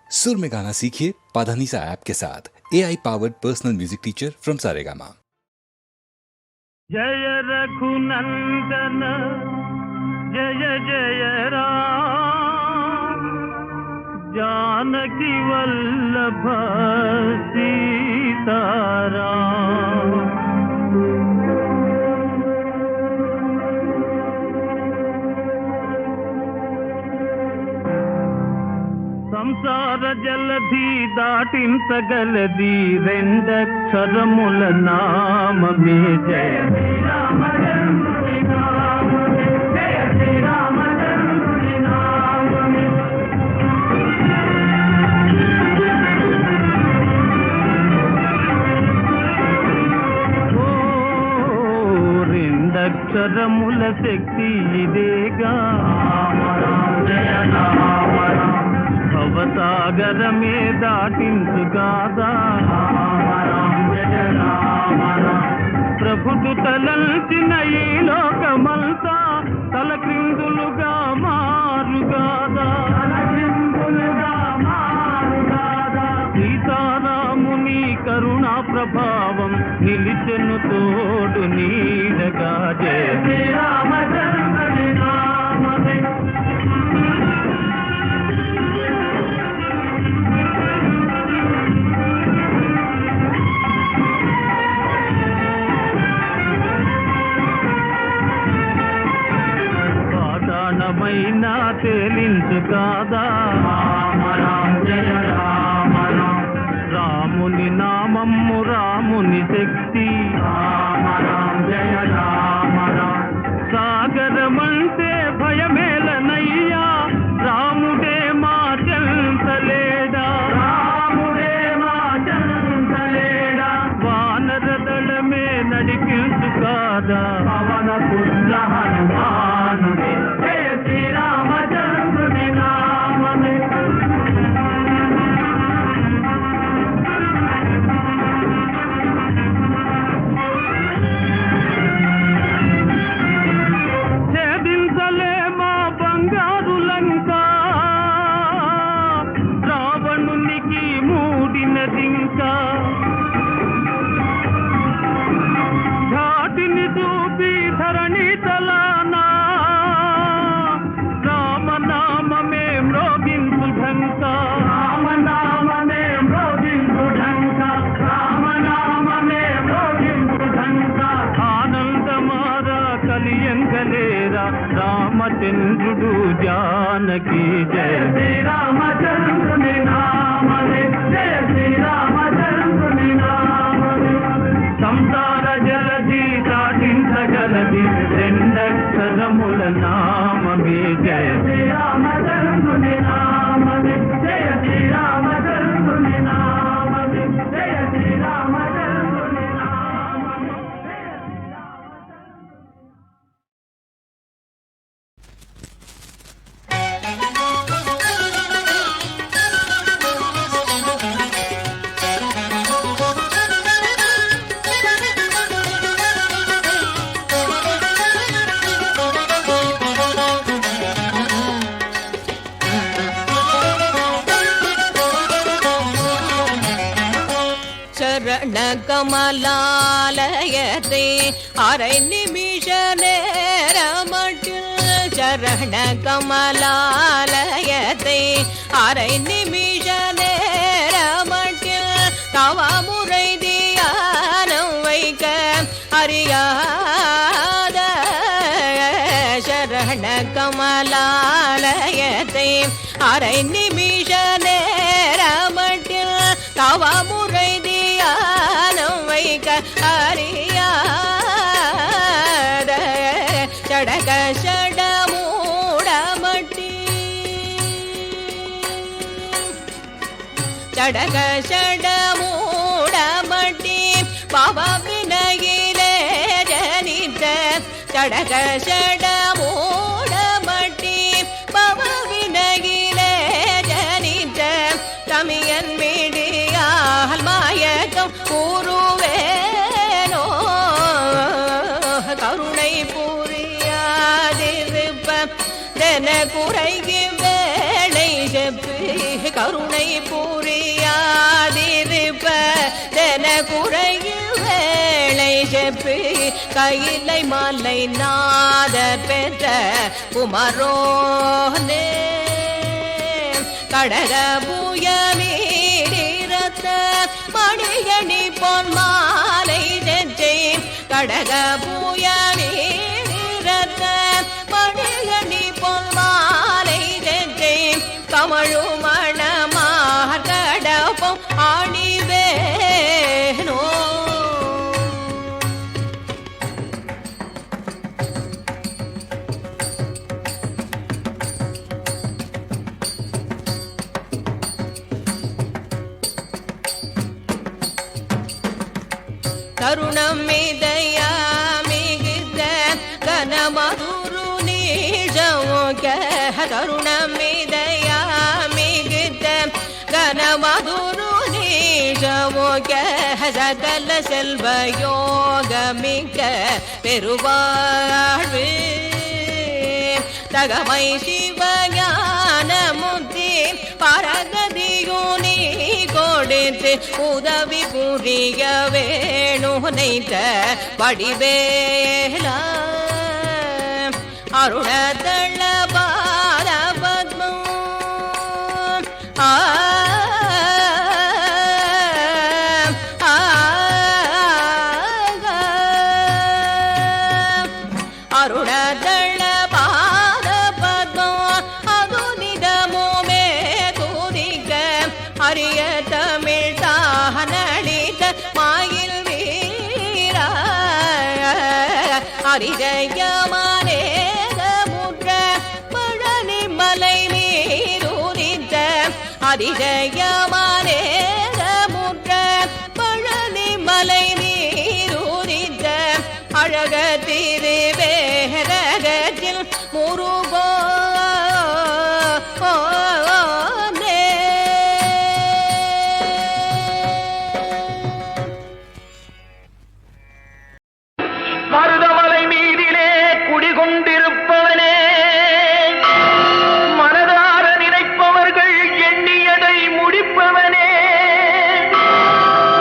सुर में गाना सीखिए पाधानीसा ऐप के साथ। AI powered personal music teacher from Saregama. जय रघुनंदन जय जय राम, जानकी वल्लभ सीताराम। సంసార జలధి దాటించగలది రెండక్షరముల నామమే జయ శ్రీరామచంద్రుని నామమే, జయ శ్రీరామచంద్రుని నామమే. ఓ రెండక్షరముల శక్తి ఇదేగా, జయ రామ భవసాగరమే దాటించుగాదా, ప్రభుడు తలంచిన ఈ లోకమంతా తల క్రిందులుగా మారుగాదా, సీతారాముని కరుణా ప్రభావం నిలిచెను తోడు నీడగా. జయ శ్రీరామచంద్రుని నామమే. మైనా తేలించు కాదా, జయ రామ రాముని నామము రాముని శక్తి, జయ రామ సాగరమంటే భయమేలనయ్యా, రాముడే మా చెంతలేడా, రాముడే మా చెంతలేడా. వానర దళమే నడిపించు కాదా, పవన పుత్ర హనుమానుడే. ఘాటిని చూపి ధరణి తలానా, రామనామమే మ్రోగించు ఢంక, రామనామమే మ్రోగించు ఢంక, రామనామమే మ్రోగించు ఢంక. ఆనందమార కలియంగలేరా రామచంద్రుడు జానకి. జయ శ్రీరామచంద్రుని నామమే, జయ శ్రీరామచంద్రుని నామమే. సంసార జలధి దాటించగలది రెండక్షరముల నామమే. జయ శ్రీరామచంద్రుని నామమే, జయ శ్రీరామచంద్రుని నామమే, జయ శ్రీరామచంద్రుని నామమే. கமலாலயத்தை அரை நிமிஷ நேரமட்டில், சரண கமலாலயத்தை அரை நிமிஷ நேரமட்டில், தவமுறை தியானம் வைக்க அறியாத சரண கமலாலயத்தை அரை நிமிஷ நேரமட்டில், தவமுறை தியானம் வைக்க அறியாத சடக சடமூடமட்டி, சடக சடமூடமட்டி பவ வினையிலே ஜனித்த, சடக சடமூடமட்டி பவ வினையிலே ஜனித்த, தமியன் மீடியால் மாயக்கம் கூறுவேனோ, கருணை புரியாதிருப்ப தென குறைக்கு வேளை செப்பி கரு கருணை புரியாதிருப்பதென குறையில் வேளை செப்பு கையிலை மாலை நாதர் பெற்ற குமரோனே கடக பூயமீரத்த மணியணி பொன் மாலை செஞ்சை கடக பூயமீரத்த மணியணி பொன் மாலை செஞ்சை கமழுமணமார் கடப்பம் ஆணிவேனோ தருணம் மிதயா மிகுந்த கனமதுரு நீழவோக தருணம் மிதயா மிகுந்த கனமதுரு நீழவோக சகல செல்வ யோகமிக்க பெருவாழ்வு தகமை சிவஞான முத்தி பரகதியோனி கொடுத்து உதவி புரிய வேணுனைத்த வடிவேலா அருணதள பால பத்மம் அருணதள பாத பத்மம் அது நிதமுமே துதிக்க அரிய தமிழ் தானளித்த மாயில் வீரா அரிஜயமானேத முற்ற பழனி மலை மீதுரித்த அதிஜயமானேத முற்ற பழனி மலை மீதுரித்த அழக திருவேரகத்தில் முருகோ மருதமலை மீதிலே குடிகொண்டிருப்பவனே மனதார நினைப்பவர்கள் எண்ணியதை முடிப்பவனே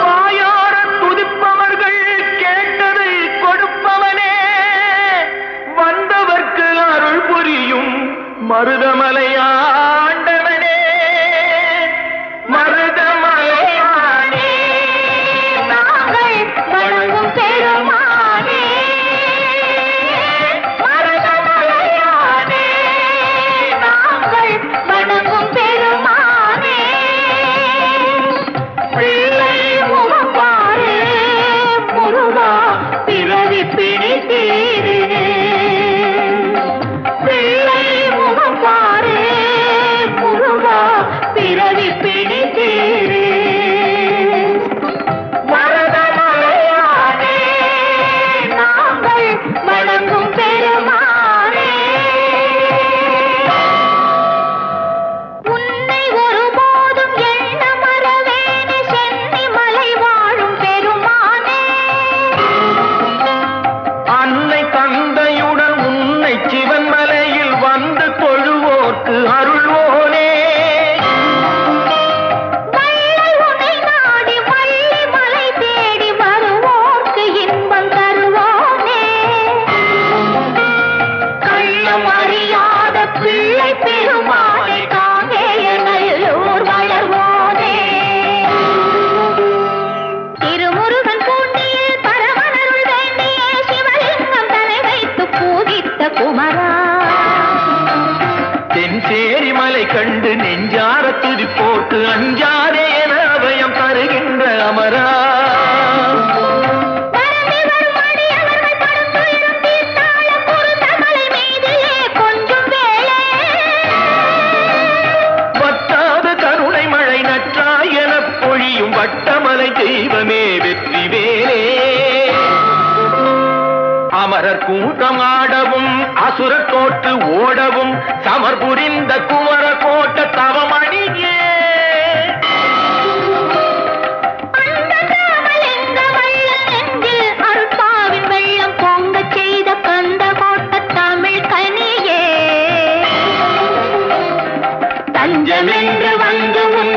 வாயார துதிப்பவர்கள் கேட்டதை கொடுப்பவனே வந்தவர்க்கு அருள் புரியும் மருதமலையாண்டவனே மருதமலையானே நாங்கள் வணங்கும் பெருமானே மருதமலையானே நாங்கள் வணங்கும் பெருமானே பிள்ளை முகப்பாரே முருகா பிறவி பிணி தீரே பிள்ளை முகப்பாரே முருகா பிறவி பிணி தீரே மருதமலையானே நாங்கள் வணங்கும் பெருமானே உன்னை ஒருபோதும் எண்ண மறவேனே சென்னி மலை வாழும் பெருமானே அன்னை தந்தையுடன் உன்னை சிவன் மலையில் வந்து தொழுவோர்க்கு அருள்வோனே வள்ளல் உன்னை நாடி வள்ளி மலை தேடி வருவோர்க்கு இன்பம் தருவோனே கள்ளம் அறியாத பிள்ளை பெருமானை காங்கேய நல்லூர் வளர்வோனே திருமுருகன் பூண்டியில் பரமனருள் வேண்டிய சிவலிங்கம் தலை வைத்து பூஜித்த குமரா தென்சேரி மலை கண்டு நெஞ்சார துதிப்போட்டு அஞ்சாரே என அபயம் தருகின்ற அமரா பரந்தி வரும் அடியவர்கள் படும் துயரம் தீர்த்தாள குருந்தமலை மீதிலே கொஞ்சம் வேளை வற்றாத கருணை மழை நற்றாய் எனப் பொழியும் வட்டமலை தெய்வமே வெற்றி வேலே அமரர் கூட்டம் ஆடவும் அசுரர் தோற்று ஓடவும் சமர் புரிந்த குமர கோட்ட தவமணியே அருட்பாவின் வெள்ளம் பொங்க செய்த கந்த கோட்ட தமிழ் கனியே தஞ்சமென்று வந்து உன்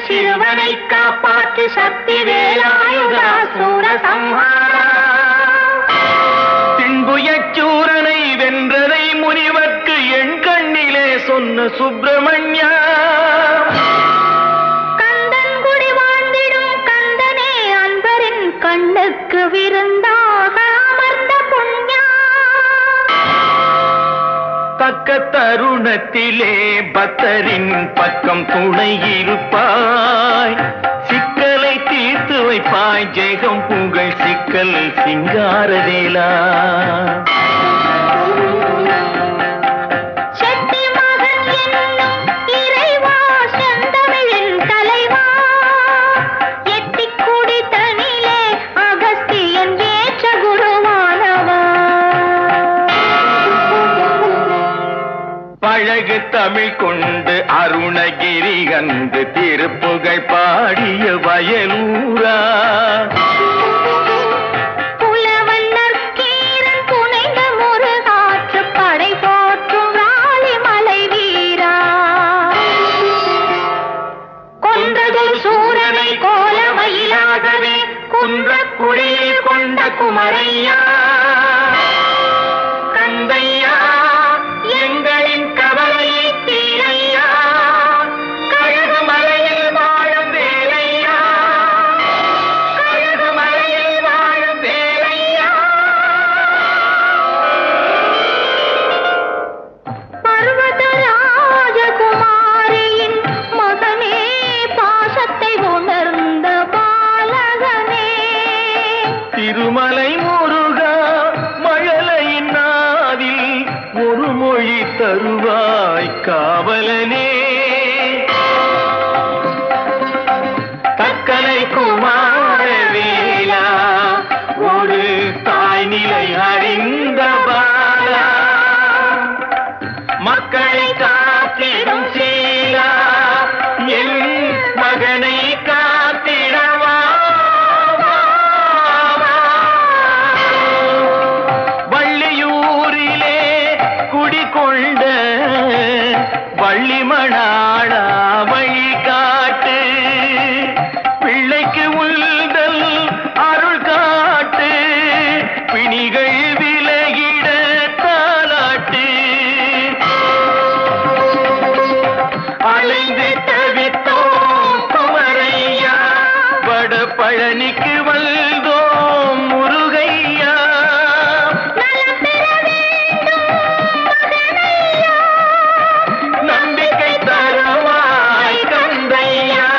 சிறுவனை காப்பாற்று சக்தி வேலாயுதா சூரசம்ஹாரா. தின்புயச்சூரனை வென்றதை முனிவர்க்கு என் கண்ணிலே சொன்ன சுப்பிரமணியா. கந்தன் குடி வாழ்ந்திடும் கந்தனே அன்பரின் கண்ணுக்கு விருந்தாக அமர்ந்த புண்ணியா. தக்க தருணத்திலே பக்தரின் பக்கம் துணை இருப்பாய், சிக்கலை தீர்த்து வைப்பாய், ஜெகம் புகழ் சிக்கல் சிங்காரவேலா. செட்டி மகன் என்னும் இறைவா செந்தமிழின் தலைவா, எட்டிக் குடி தனிலே அகஸ்தியன் ஏற்ற குருவானவா. பழகு தமிழ் கொண்டு அருணகிரி கண்டு திருப்புகழ் பாடிய வயலூரா. புலவன் நற்கீரன் புனைந்த முருகாற்று படை போற்றும் ராலிமலை வீரா. கொன்றதொரு சூரனை கோலமயிலாகவே குன்றக்குடியில் கொண்ட குமரையா. கந்தையா எங்களின் கவலையை தீரையா, கழுகுமலையில் வாழும் வேலையா, கழுகுமலையில் வாழும் வேலையா. பர்வத ராஜகுமாரியின் மகனே, பாசத்தை உணர்ந்த பாலகனே. திருமலை முருகா மழலையின் நாவில் ஒரு மொழி தருவாய் காவலனே. தக்கலை குமாரவேலா ஒரு தாய் நிலை அறிந்த பாலா, மக்களை காத்திடும் சீலா, என் மகனை காத்திடவா. வள்ளியூரிலே குடிகொண்ட வள்ளிமணாளா வழி காட்டு, பிள்ளைக்கு உள்தல் அருள் காட்டு, பிணிகள் விலகிட தாலாட்டு. அலைந்து தவித்தோம் குமரையா, வட பழனிக்கு வந்தோம் முருகையா. நலம் பெற வேண்டும் மகனையா, நம்பிக்கை தருவாய் கந்தையா.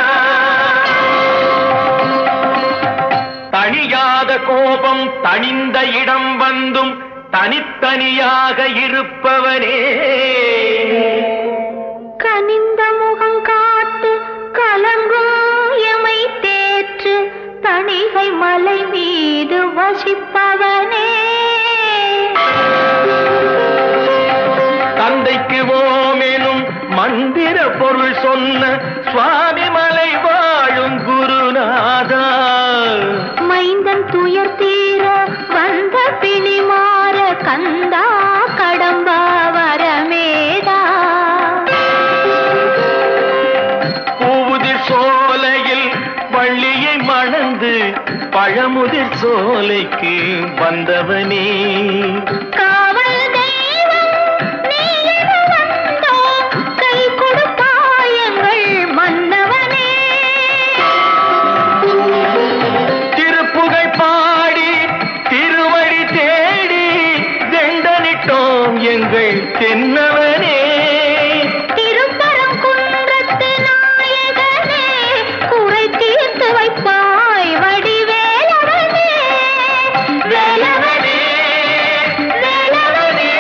தணியாத கோபம் தணிந்த இடம் வந்தும் தனித்தனியாக இருப்பவனே. கனிந்த முகம் காட்டு கலங்கும் எமை தேற்று, தணிகை மலை மீது வசிப்பவனே. தந்தைக்கு ஓமெனும் மந்திர பொருள் சொன்ன சுவாமி மலை வாழும் குருநாதா. மைந்தன் துயர் தீர வந்த பிணி மாற கந்தா கடம்பா வரமேடா. பூவுதிர் சோலையில் வள்ளியை மணந்து பழமுதிர் சோலைக்கு வந்தவனே. காவல் தெய்வம் நீ என வந்தோம், கை கொடுப்பாயங்கள் மன்னவனே. திருப்புகழ் பாடி திருவடி தேடி தெண்டனிட்டோம் எங்கள் தென்னவனே. திருப்பரங்குன்றத்து நாயகனே, குறை தீர்த்து வைப்பாய் வடிவேலவனே. வேலவனே, வேலவனே.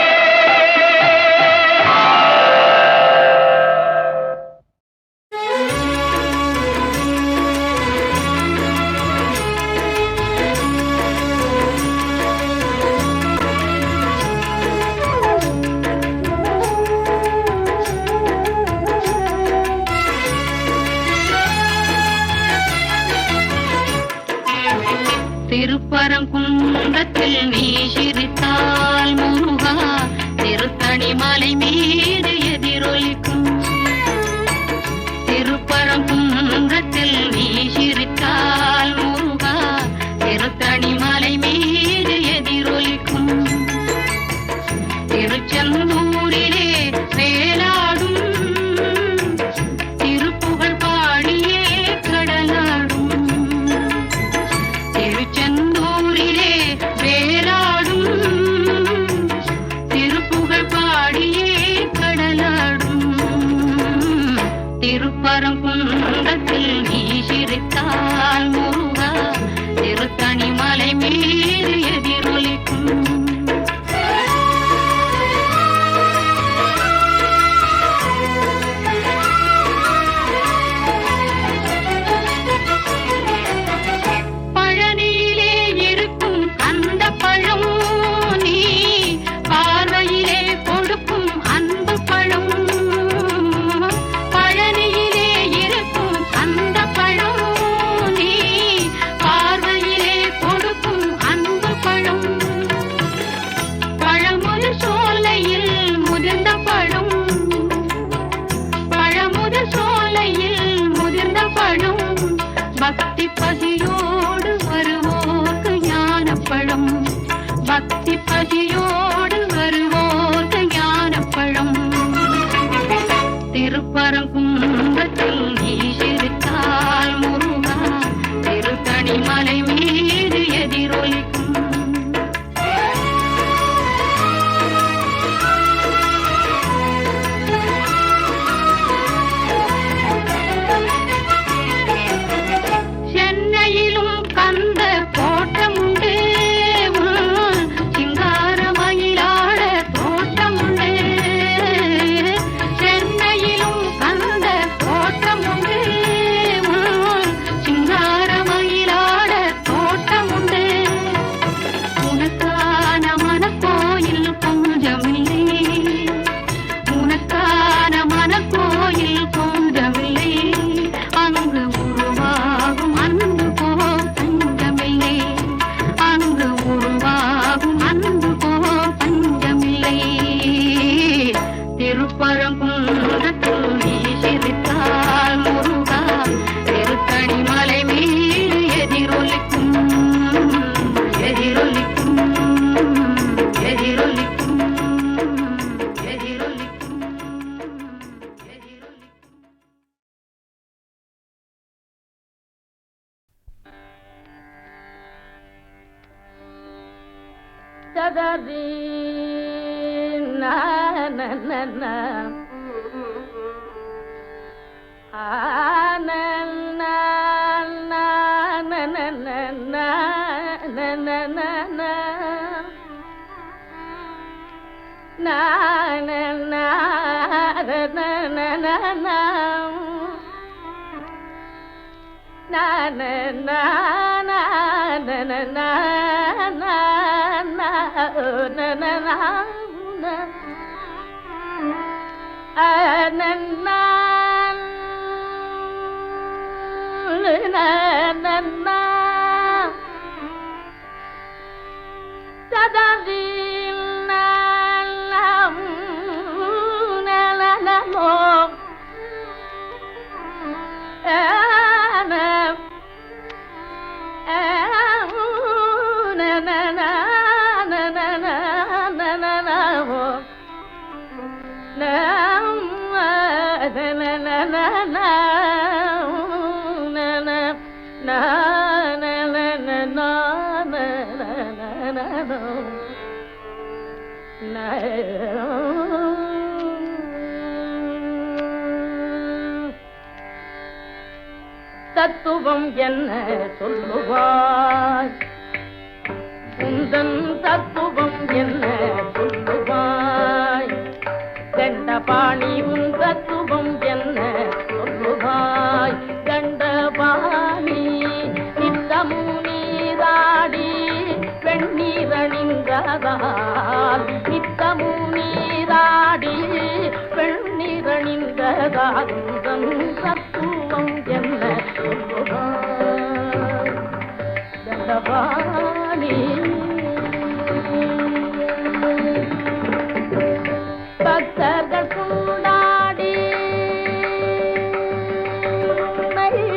திருப்பரங்குன்றத்தில் நீ சிரித்தால் முருகா, திருத்தணி மலை மீது எதிரொலிக்கும். திருப்பரங்குன்றத்தில் பழங்குன்றத்தில் நீ சிரித்தால் முருகா திருத்தணி மலை மீது எதிரொலிக்கும் எதிரொலிக்கும் எதிரொலிக்கும் எதிரொலிக்கும் எதிரொலிக்கும். சதரி தத்துவம் என்ன சொல்லுவாய் உந்தன் தத்துவம் என்ன சொல்லுவாய் தண்டபாணி உன் தத்துவம் என்ன சொல்லுவாய் தண்டபாணி நித்தமும் நீராடி வெண்ணீரணிந்ததால் நித்தமும் நீராடி வெண்ணீரணிந்ததால் உந்தன் தத்துவம் என்ன சொல்லுவாய் தண்டபாணி பக்தர்கள் கொண்டாடி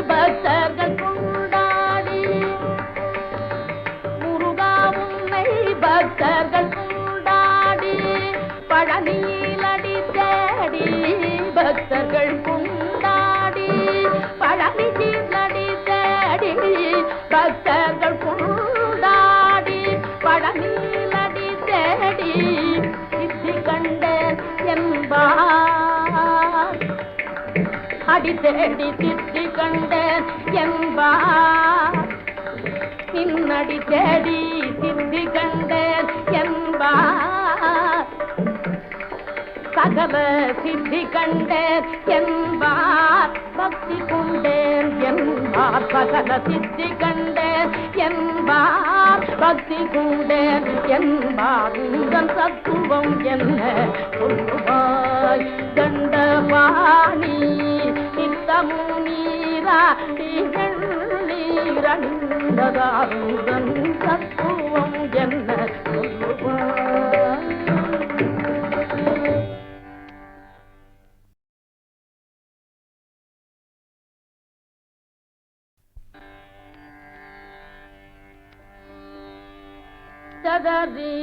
பக்தர்கள் கொண்டாடி முருகா உன்னை பக்தர்கள் கொண்டாடி பழனியில் அடி தேடி பக்தர்கள் கொண்டாடி பழனியில் அடி தேடி பக்தர்கள் கொண்டாடி பழனியில் அடி தேடி சித்தி கண்டேன் என்பார் அடி தேடி சித்தி கண்டேன் என்பார் நின்னடி தேடி சித்தி கண்டேன் என்பார் சகல சித்தி கண்டேன் என்பார் பக்தி கொண்டேன் என்பார் சகல சித்தி கண்டேன் என்பார் பக்தி கொண்டேன் என்பார் உங்கள் தத்துவம் என்ன சொல்லுவாய் தண்டபாணி நித்தமு நீரா நீரணிந்ததால் உங்கள் தத்துவம் என்ன சொல்லுவாய் சதரி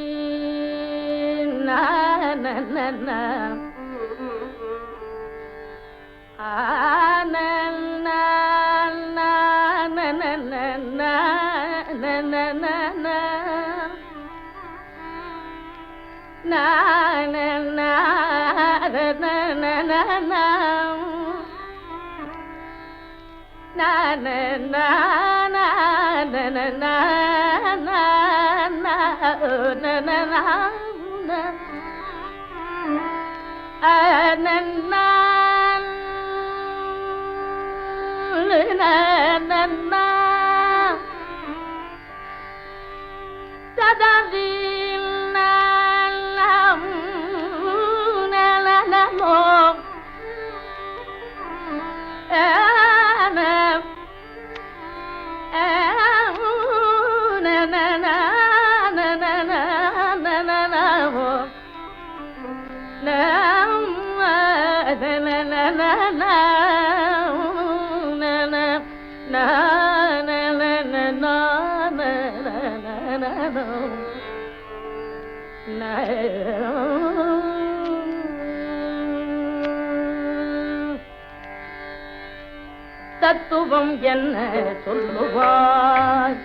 தத்துவம் என்ன சொல்லுவாய்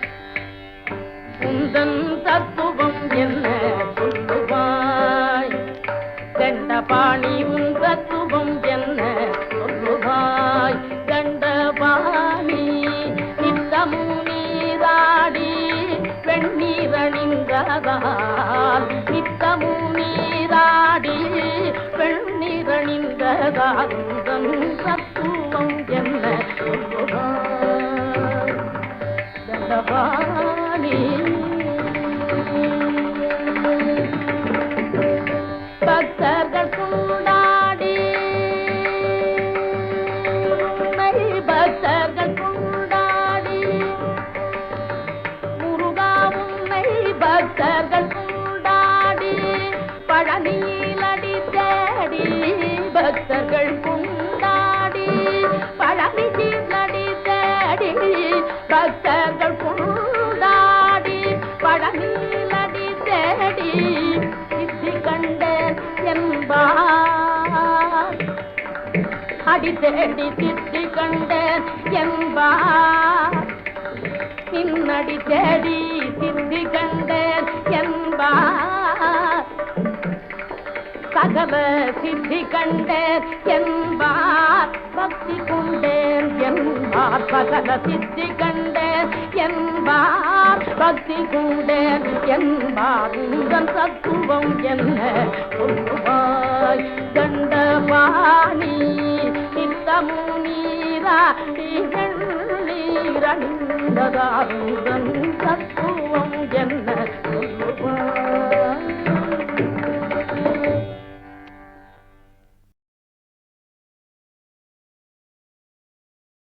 உந்தன் தத்துவம் என்ன சொல்லுவாய் கண்டபாணி உன் தத்துவம் என்ன சொல்லுவாய் கண்டபாணி நித்தமும் நீராடி வெண்ணீரணிந்ததால் நித்தமும் நீராடி வெண்ணீரணிந்ததால் உந்தன் தத்துவம் என்ன சொல்லுவாய் கண்டபாணி பக்தர்கள் கொண்டாடி பக்தர்கள் கொண்டாடி முருகா உன்னை பக்தர்கள் கொண்டாடி பழனியில் அடி தேடி பக்தர்கள் கொண்டாடி பழனியில் அடி தேடி பக்தர்கள் கொண்டாடி பழனியில் அடி தேடி சித்தி கண்டேன் என்பார் அடி தேடி சித்தி கண்டேன் என்பார் நின்னடி தேடி சித்தி கண்டேன் என்பார் சகல சித்தி கண்டேன் என்பார் பக்தி கொண்டேன் என்பார் சகல சித்தி கண்டேன் என்பார் பக்தி கொண்டேன் என்பார் உந்தன் தத்துவம் என்ன சொல்லுவாய் கண்டபாணி நித்தமும் நீரா நீரணிந்ததால் உந்தன் தத்துவம்